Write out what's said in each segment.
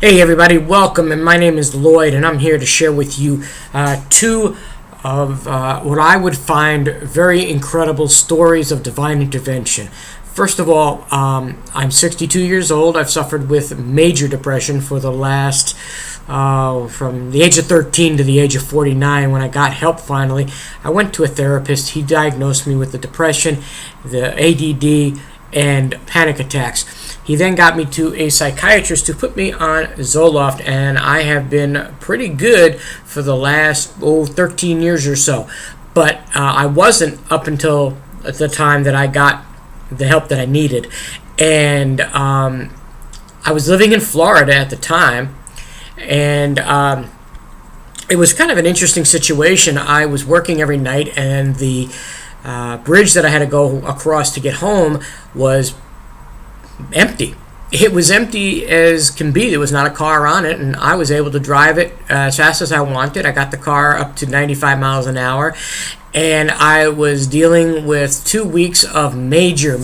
Hey everybody, welcome, and my name is Lloyd, and I'm here to share with you two of what I would find very incredible stories of divine intervention. First of all, I'm 62 years old. I've suffered with major depression for the last, from the age of 13 to the age of 49. When I got help finally, I went to a therapist. He diagnosed me with the depression, the ADD, and panic attacks. He then got me to a psychiatrist to put me on Zoloft, and I have been pretty good for the last 13 years or so. But I wasn't up until the time that I got the help that I needed. And I was living in Florida at the time, and it was kind of an interesting situation. I was working every night, and the bridge that I had to go across to get home was empty. It was empty as can be. There was not a car on it, and I was able to drive it as fast as I wanted. I got the car up to 95 miles an hour, and I was dealing with 2 weeks of major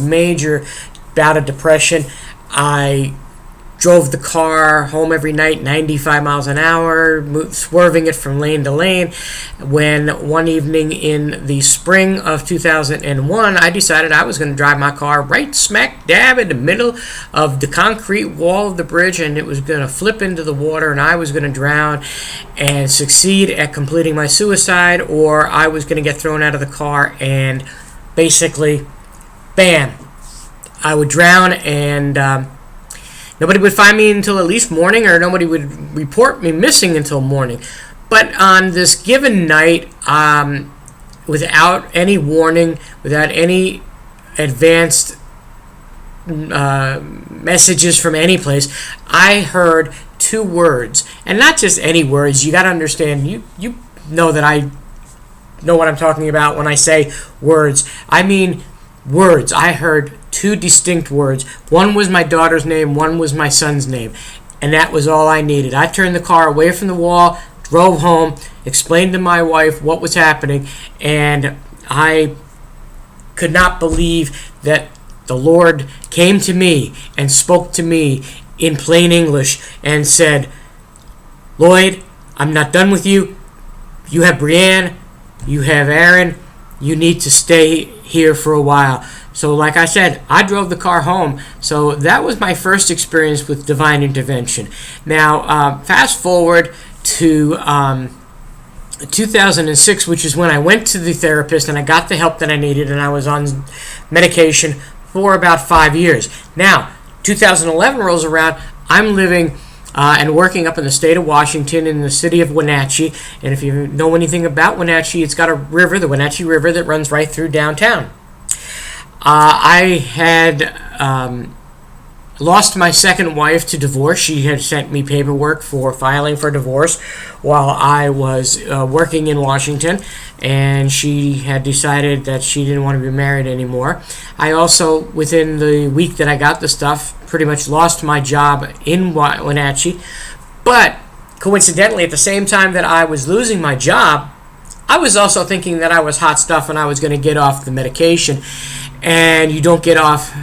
bout of depression. I drove the car home every night 95 miles an hour, swerving it from lane to lane, when one evening in the spring of 2001, I decided I was going to drive my car right smack dab in the middle of the concrete wall of the bridge, and it was going to flip into the water, and I was going to drown and succeed at completing my suicide, or I was going to get thrown out of the car and basically, bam, I would drown, and nobody would find me until at least morning, or nobody would report me missing until morning. But on this given night, without any warning, without any advanced messages from any place, I heard two words. And not just any words. You got to understand, you know that I know what I'm talking about when I say words. I mean words. I heard two distinct words. One was my daughter's name, one was my son's name, and that was all I needed. I turned the car away from the wall, drove home, explained to my wife what was happening, and I could not believe that the Lord came to me and spoke to me in plain English and said, "Lloyd, I'm not done with you. You have Brianne, you have Aaron, you need to stay here for a while." So like I said, I drove the car home. So that was my first experience with divine intervention. Now, fast forward to 2006, which is when I went to the therapist and I got the help that I needed, and I was on medication for about 5 years. Now, 2011 rolls around. I'm living and working up in the state of Washington in the city of Wenatchee. And if you know anything about Wenatchee, it's got a river, the Wenatchee River, that runs right through downtown. I had lost my second wife to divorce. She had sent me paperwork for filing for divorce while I was working in Washington, and she had decided that she didn't want to be married anymore. I also, within the week that I got the stuff, pretty much lost my job in Wenatchee. But coincidentally, at the same time that I was losing my job, I was also thinking that I was hot stuff and I was going to get off the medication. And you don't get off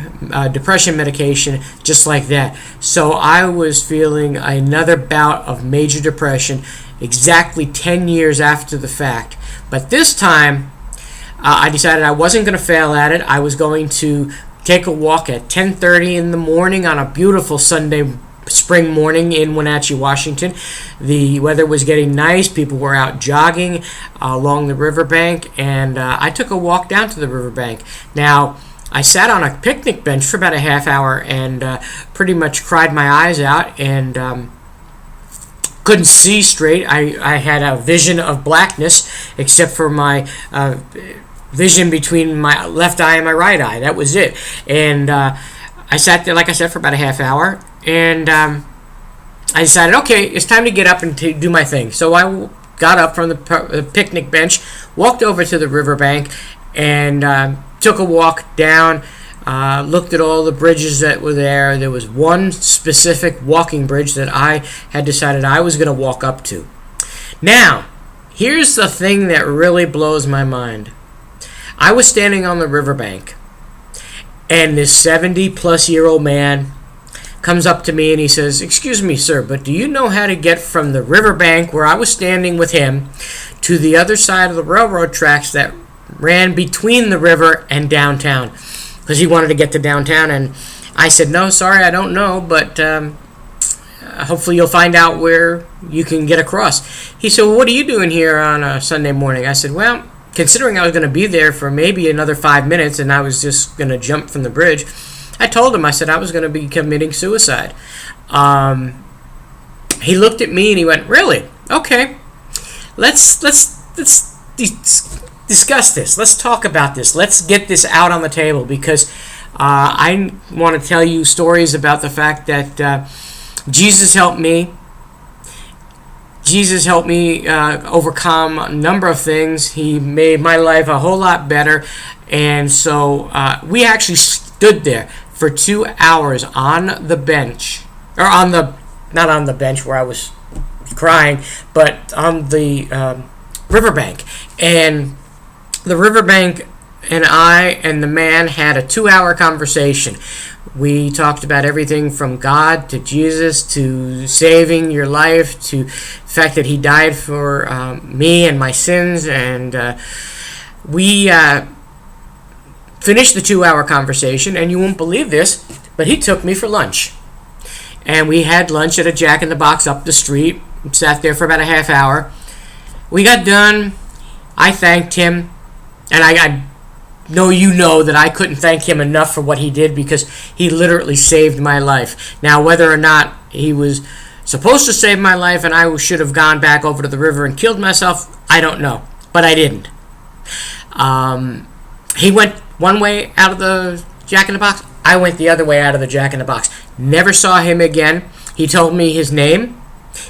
depression medication just like that. So I was feeling another bout of major depression exactly 10 years after the fact. But this time, I decided I wasn't going to fail at it. I was going to take a walk at 10:30 in the morning on a beautiful Sunday spring morning in Wenatchee, Washington. The weather was getting nice. People were out jogging along the riverbank, and I took a walk down to the riverbank. Now, I sat on a picnic bench for about a half hour and pretty much cried my eyes out and couldn't see straight. I had a vision of blackness except for my vision between my left eye and my right eye. That was it. And I sat there, like I said, for about a half hour. And I decided, okay, it's time to get up and to do my thing. So I got up from the picnic bench, walked over to the riverbank, and took a walk down, looked at all the bridges that were there. There was one specific walking bridge that I had decided I was going to walk up to. Now, here's the thing that really blows my mind. I was standing on the riverbank, and this 70-plus-year-old man comes up to me and he says, "Excuse me, sir, but do you know how to get from the riverbank where I was standing with him to the other side of the railroad tracks that ran between the river and downtown?" Because he wanted to get to downtown, and I said, "No, sorry, I don't know, but hopefully you'll find out where you can get across." He said, "Well, what are you doing here on a Sunday morning?" I said, "Well, considering I was going to be there for maybe another 5 minutes and I was just going to jump from the bridge," I told him, I said I was going to be committing suicide. He looked at me and he went, "Really? Okay. Let's discuss this. Let's talk about this. Let's get this out on the table, because I want to tell you stories about the fact that Jesus helped me. Jesus helped me overcome a number of things. He made my life a whole lot better. And so we actually stood there for 2 hours on the bench, or not on the bench where I was crying, but on the riverbank. And the riverbank and I and the man had a 2-hour conversation. We talked about everything from God to Jesus to saving your life to the fact that he died for me and my sins. And we finished the 2-hour conversation, and you won't believe this, but he took me for lunch. And we had lunch at a Jack in the Box up the street. Sat there for about a half hour. We got done. I thanked him. And I know you know that I couldn't thank him enough for what he did, because he literally saved my life. Now, whether or not he was supposed to save my life and I should have gone back over to the river and killed myself, I don't know. But I didn't. He went one way out of the Jack in the Box. I went the other way out of the Jack in the Box. Never saw him again. He told me his name.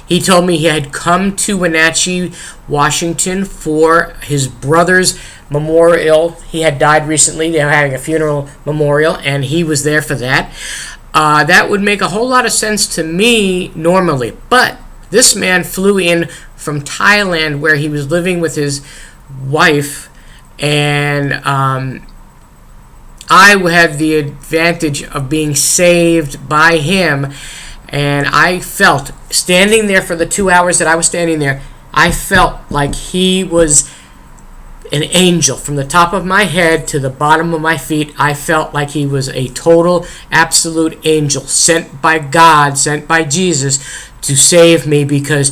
He told me he had come to Wenatchee, Washington for his brother's memorial. He had died recently. They were having a funeral memorial, and he was there for that. That would make a whole lot of sense to me normally. But this man flew in from Thailand, where he was living with his wife, and I had the advantage of being saved by him. And I felt, standing there for the 2 hours that I was standing there, I felt like he was an angel. From the top of my head to the bottom of my feet, I felt like he was a total, absolute angel, sent by God, sent by Jesus to save me, because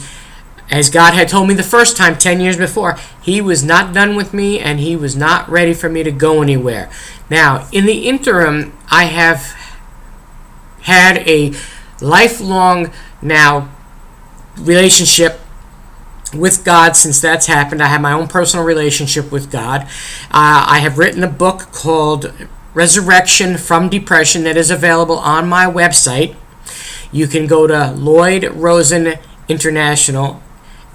as God had told me the first time, 10 years before, he was not done with me and he was not ready for me to go anywhere. Now, in the interim, I have had a lifelong now relationship with God since that's happened. I have my own personal relationship with God. I have written a book called Resurrection from Depression that is available on my website. You can go to Lloyd Rosen International,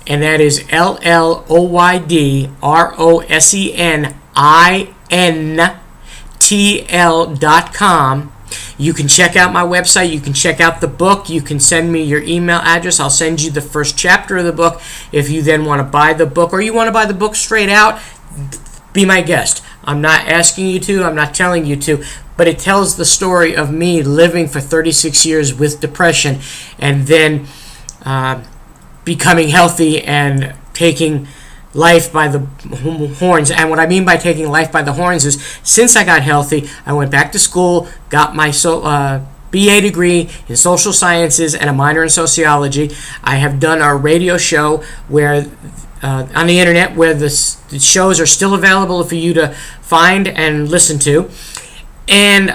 and that is LLOYDROSENINTL.com. You can check out my website. You can check out the book. You can send me your email address. I'll send you the first chapter of the book. If you then want to buy the book, or you want to buy the book straight out, be my guest. I'm not asking you to. I'm not telling you to. But it tells the story of me living for 36 years with depression, and then becoming healthy and taking life by the horns. And what I mean by taking life by the horns is, since I got healthy, I went back to school, got my BA degree in social sciences and a minor in sociology. I have done a radio show where on the internet, where the shows are still available for you to find and listen to. And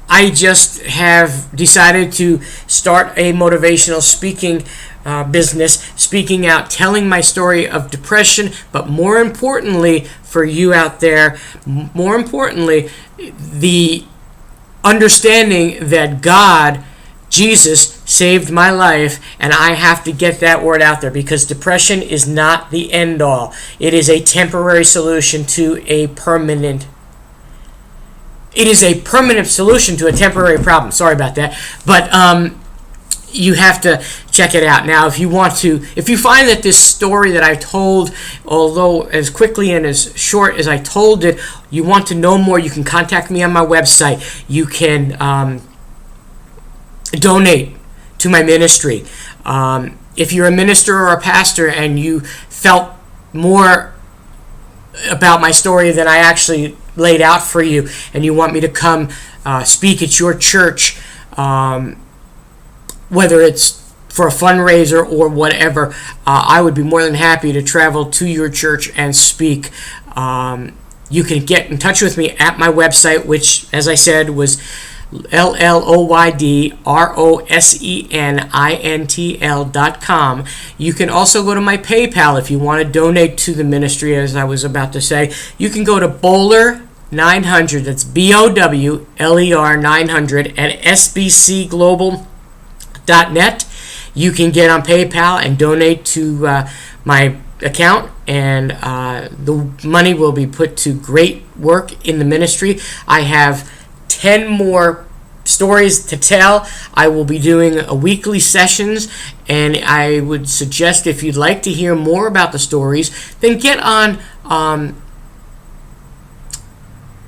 I just have decided to start a motivational speaking business, speaking out, telling my story of depression, but more importantly for you out there, more importantly, the understanding that God, Jesus, saved my life, and I have to get that word out there, because depression is not the end all. It is a temporary solution to a permanent. It is a permanent solution to a temporary problem. Sorry about that. But you have to check it out. Now, if you find that this story that I told, although as quickly and as short as I told it, you want to know more, you can contact me on my website. You can donate to my ministry. If you're a minister or a pastor and you felt more about my story than I actually laid out for you, and you want me to come speak at your church, whether it's for a fundraiser or whatever, I would be more than happy to travel to your church and speak. You can get in touch with me at my website, which, as I said, was LLOYDROSENINTL.com. You can also go to my PayPal if you want to donate to the ministry, as I was about to say. You can go to Bowler 900, that's BOWLER 900 at SBCglobal.net. You can get on PayPal and donate to my account, and the money will be put to great work in the ministry. I have 10 more stories to tell. I will be doing weekly sessions, and I would suggest, if you'd like to hear more about the stories, then get on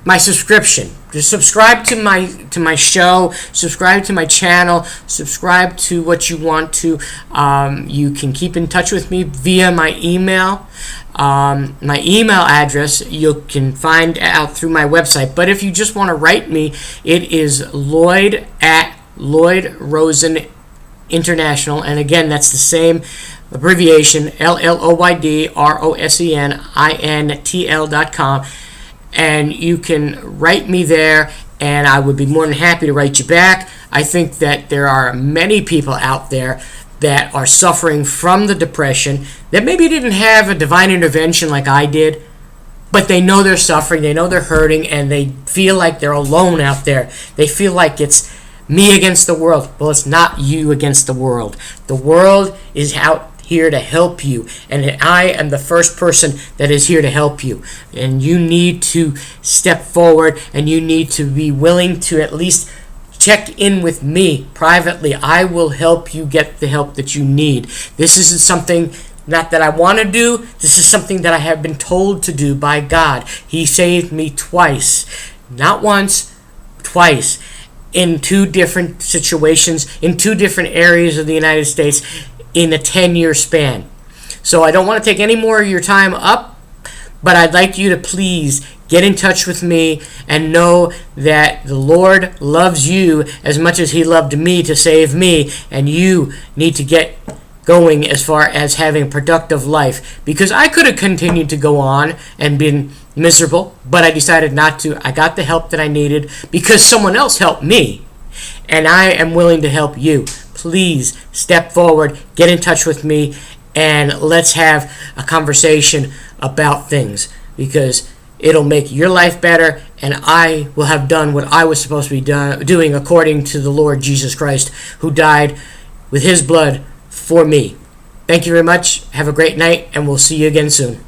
my subscription. Just subscribe to my show, subscribe to my channel, subscribe to what you want to. You can keep in touch with me via my email. My email address you can find out through my website. But if you just want to write me, it is Lloyd at Lloyd Rosen International. And again, that's the same abbreviation, LLOYDROSENINTL.com. And you can write me there, and I would be more than happy to write you back. I think that there are many people out there that are suffering from the depression that maybe didn't have a divine intervention like I did, but they know they're suffering, they know they're hurting, and they feel like they're alone out there. They feel like it's me against the world. Well, it's not you against the world. The world is out here to help you, and I am the first person that is here to help you. And you need to step forward, and you need to be willing to at least check in with me privately. I will help you get the help that you need. This isn't something not that I want to do. This is something that I have been told to do by God. He saved me twice, not once, twice, in 2 different situations, in 2 different areas of the United States, in a 10-year span. So I don't want to take any more of your time up, but I'd like you to please get in touch with me and know that the Lord loves you as much as He loved me to save me, and you need to get going as far as having a productive life, because I could have continued to go on and been miserable, but I decided not to. I got the help that I needed because someone else helped me, and I am willing to help you. Please step forward, get in touch with me, and let's have a conversation about things, because it'll make your life better, and I will have done what I was supposed to be doing according to the Lord Jesus Christ, who died with His blood for me. Thank you very much. Have a great night, and we'll see you again soon.